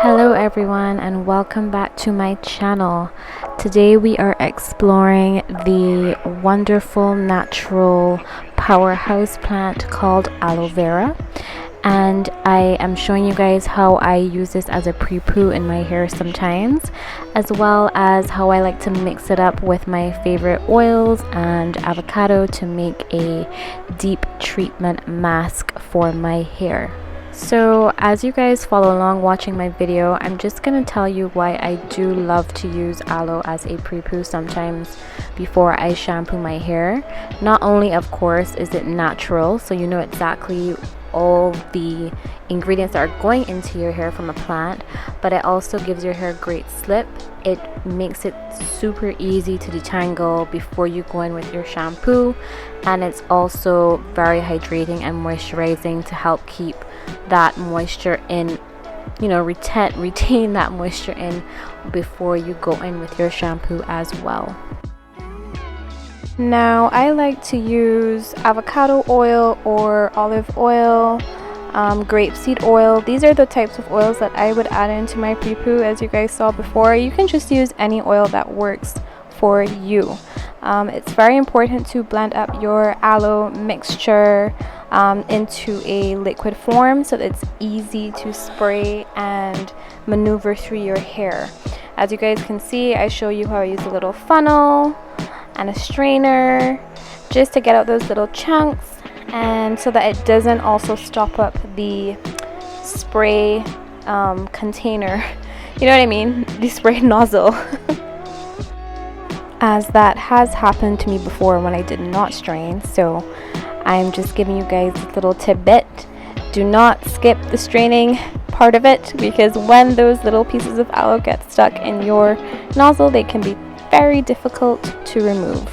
Hello everyone and welcome back to my channel. Today we are exploring the wonderful natural powerhouse plant called aloe vera, and I am showing you guys how I use this as a pre-poo in my hair sometimes, as well as how I like to mix it up with my favorite oils and avocado to make a deep treatment mask for my hair. So as you guys follow along watching my video, I'm just going to tell you why I do love to use aloe as a pre-poo sometimes before I shampoo my hair. Not only, of course, is it natural, so you know exactly all the ingredients that are going into your hair from a plant, but it also gives your hair great slip. It makes it super easy to detangle before you go in with your shampoo, and it's also very hydrating and moisturizing to help keep that moisture in, you know, retain that moisture in before you go in with your shampoo as well. Now I like to use avocado oil or olive oil, grapeseed oil. These are the types of oils that I would add into my pre-poo. As you guys saw before, you can just use any oil that works for you. It's very important to blend up your aloe mixture into a liquid form so that it's easy to spray and maneuver through your hair. As you guys can see, I show you how I use a little funnel and a strainer just to get out those little chunks, and so that it doesn't also stop up the spray container, you know what I mean, the spray nozzle. As that has happened to me before when I did not strain, so I'm just giving you guys a little tidbit. Do not skip the straining part of it, because when those little pieces of aloe get stuck in your nozzle, they can be very difficult to remove.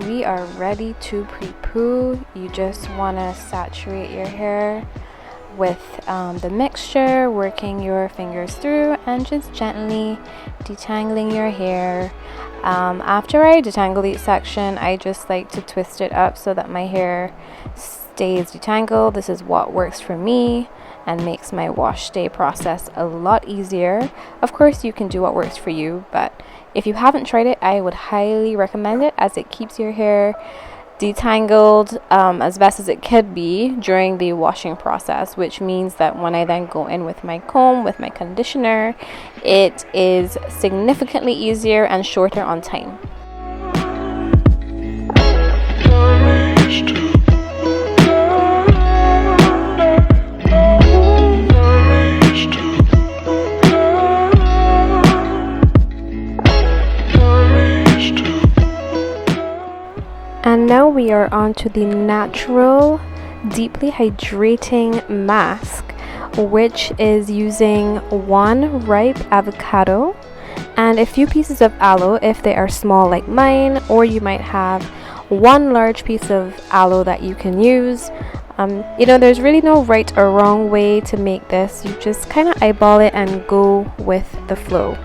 We are ready to pre-poo. You just want to saturate your hair with the mixture, working your fingers through and just gently detangling your hair. After I detangle each section, I just like to twist it up so that my hair stays detangled. This is what works for me and makes my wash day process a lot easier. Of course, you can do what works for you, but if you haven't tried it, I would highly recommend it, as it keeps your hair detangled as best as it could be during the washing process, which means that when I then go in with my comb, with my conditioner, it is significantly easier and shorter on time. And now we are on to the natural, deeply hydrating mask, which is using one ripe avocado and a few pieces of aloe if they are small like mine, or you might have one large piece of aloe that you can use. You know, there's really no right or wrong way to make this. You just kind of eyeball it and go with the flow.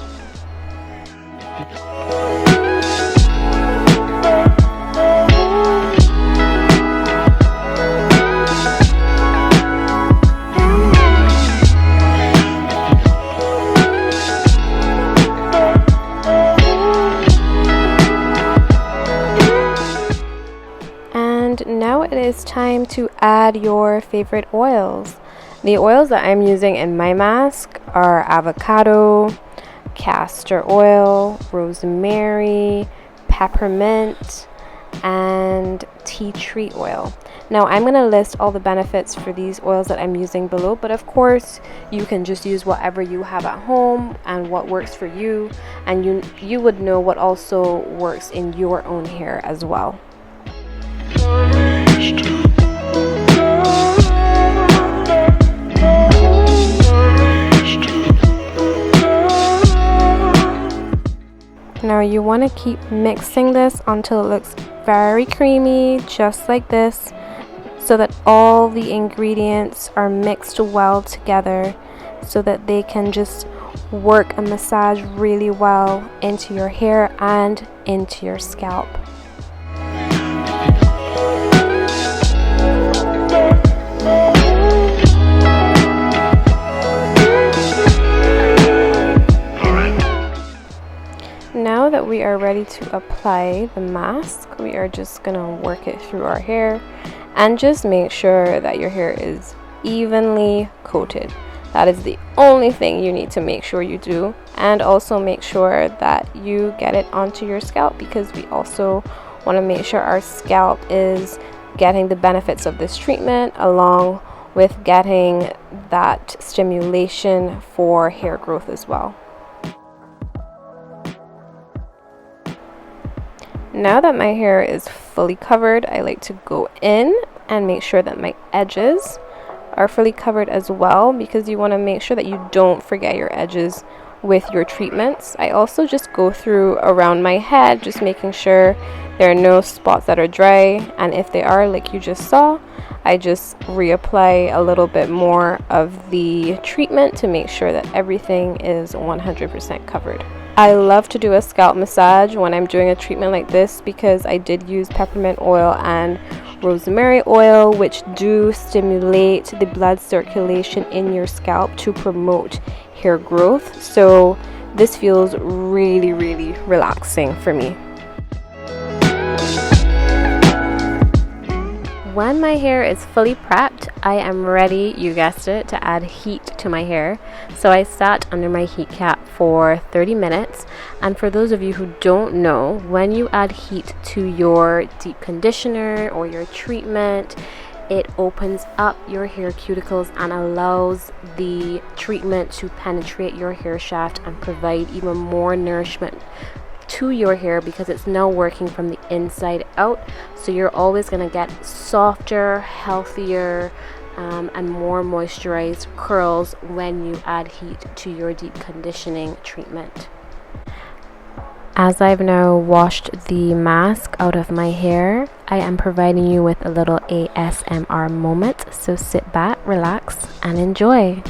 Now it is time to add your favorite oils. The oils that I'm using in my mask are avocado, castor oil, rosemary, peppermint, and tea tree oil. Now I'm going to list all the benefits for these oils that I'm using below, but of course you can just use whatever you have at home and what works for you, and you would know what also works in your own hair as well. Now you want to keep mixing this until it looks very creamy, just like this, so that all the ingredients are mixed well together so that they can just work and massage really well into your hair and into your scalp. Now that we are ready to apply the mask, we are just gonna work it through our hair and just make sure that your hair is evenly coated. That is the only thing you need to make sure you do, and also make sure that you get it onto your scalp, because we also want to make sure our scalp is getting the benefits of this treatment along with getting that stimulation for hair growth as well. Now that my hair is fully covered, I like to go in and make sure that my edges are fully covered as well, because you want to make sure that you don't forget your edges with your treatments. I also just go through around my head, just making sure there are no spots that are dry, and if they are, like you just saw, I just reapply a little bit more of the treatment to make sure that everything is 100% covered. I love to do a scalp massage when I'm doing a treatment like this, because I did use peppermint oil and rosemary oil, which do stimulate the blood circulation in your scalp to promote hair growth. So this feels really, really relaxing for me. When my hair is fully prepped, I am ready, you guessed it, to add heat to my hair. So I sat under my heat cap for 30 minutes. And for those of you who don't know, when you add heat to your deep conditioner or your treatment, it opens up your hair cuticles and allows the treatment to penetrate your hair shaft and provide even more nourishment to your hair, because it's now working from the inside out. So you're always going to get softer, healthier, and more moisturized curls when you add heat to your deep conditioning treatment. As I've now washed the mask out of my hair, I am providing you with a little ASMR moment. So sit back, relax, and enjoy.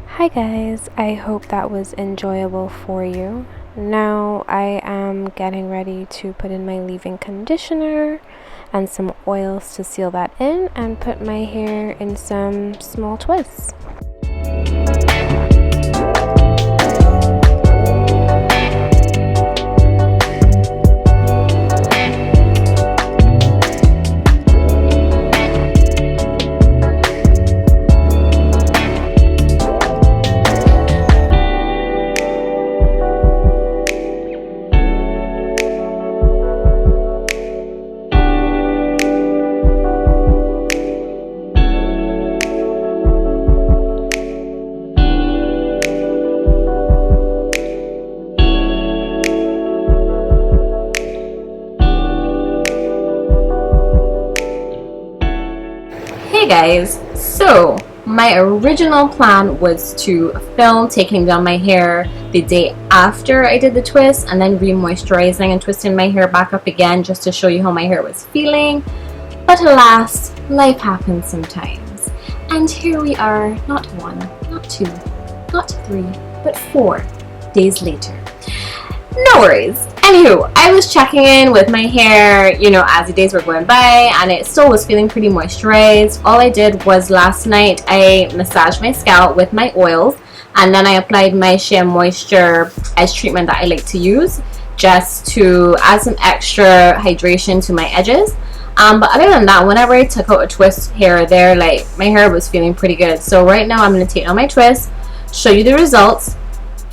Hi guys, I hope that was enjoyable for you. Now I am getting ready to put in my leave-in conditioner and some oils to seal that in, and put my hair in some small twists. Hey guys, so my original plan was to film taking down my hair the day after I did the twist and then re-moisturizing and twisting my hair back up again just to show you how my hair was feeling. But alas, life happens sometimes. And here we are, not 1, not 2, not 3, but 4 days later. No worries. Anywho, I was checking in with my hair, you know, as the days were going by, and it still was feeling pretty moisturized. All I did was last night I massaged my scalp with my oils, and then I applied my Shea Moisture edge treatment that I like to use just to add some extra hydration to my edges. But other than that, whenever I took out a twist here or there, like, my hair was feeling pretty good. So right now I'm going to take out my twist, show you the results,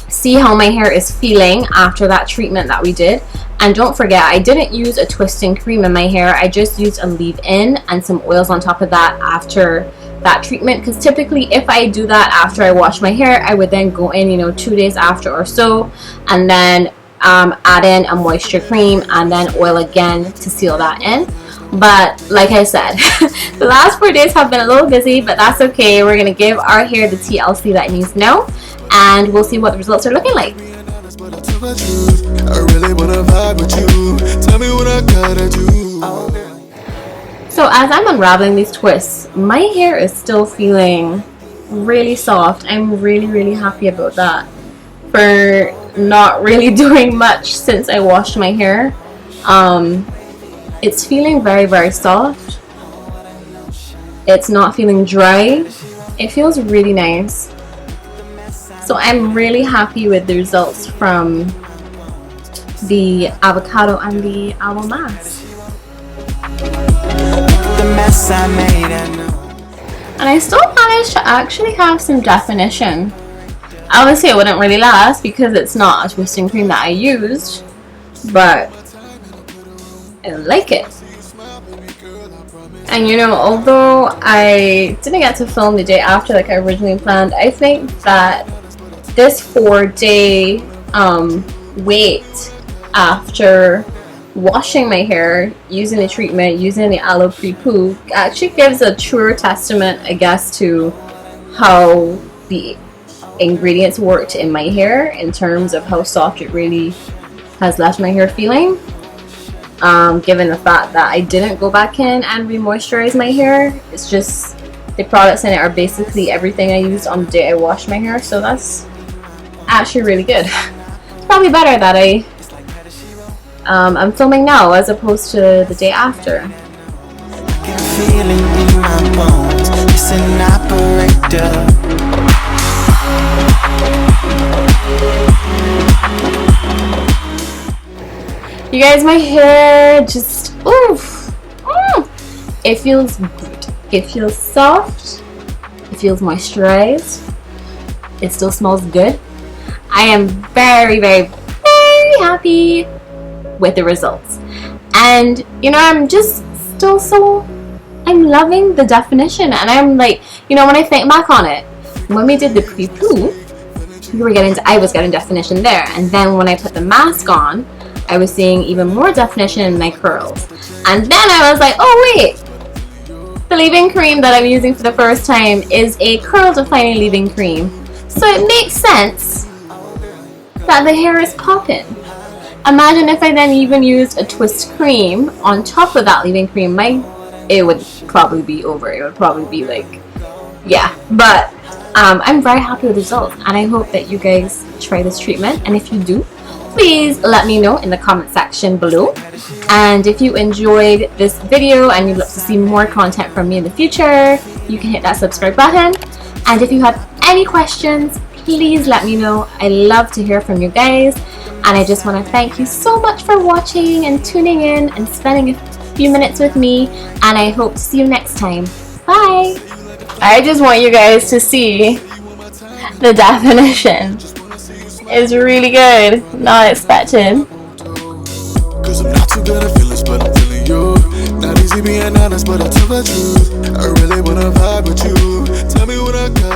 see how my hair is feeling after that treatment that we did. And don't forget, I didn't use a twisting cream in my hair. I just used a leave-in and some oils on top of that after that treatment, because typically if I do that after I wash my hair, I would then go in, you know, 2 days after or so, and then add in a moisture cream and then oil again to seal that in. But like I said, the last 4 days have been a little busy, but that's okay. We're gonna give our hair the TLC that it needs now, and we'll see what the results are looking like. So as I'm unraveling these twists, my hair is still feeling really soft. I'm really happy about that, for not really doing much since I washed my hair. It's feeling very soft. It's not feeling dry. It feels really nice. So I'm really happy with the results from the avocado and the aloe mask. And I still managed to actually have some definition. Obviously it wouldn't really last because it's not a twisting cream that I used, but I like it. And you know, although I didn't get to film the day after like I originally planned, I think that this 4-day wait after washing my hair, using the treatment, using the aloe Prepoo, actually gives a truer testament, I guess, to how the ingredients worked in my hair in terms of how soft it really has left my hair feeling. Given the fact that I didn't go back in and re-moisturize my hair, it's just the products in it are basically everything I used on the day I washed my hair, so that's actually really good. It's probably better that I'm filming now as opposed to the day after. You guys, my hair just, it feels good. It feels soft. It feels moisturized. It still smells good. I am very happy with the results. And you know, I'm just still I'm loving the definition. And I'm like, you know, when I think back on it, when we did the Pre-Poo, I was getting definition there. And then when I put the mask on, I was seeing even more definition in my curls. And then I was like, oh wait, the leave-in cream that I'm using for the first time is a curl defining leave-in cream. So it makes sense that the hair is popping. Imagine if I then even used a twist cream on top of that leave-in cream, it would probably be over. It would probably be like, yeah. But I'm very happy with the results, and I hope that you guys try this treatment. And if you do, please let me know in the comment section below. And if you enjoyed this video and you'd like to see more content from me in the future, you can hit that subscribe button. And if you have any questions, please let me know. I love to hear from you guys. And I just want to thank you so much for watching and tuning in and spending a few minutes with me. And I hope to see you next time. Bye! I just want you guys to see the definition. It's really good. Not expected. Cause I'm not too good at feelings, but I'm feeling you. Not easy being honest, but I'll tell the truth. I really wanna vibe with you. Tell me what I got.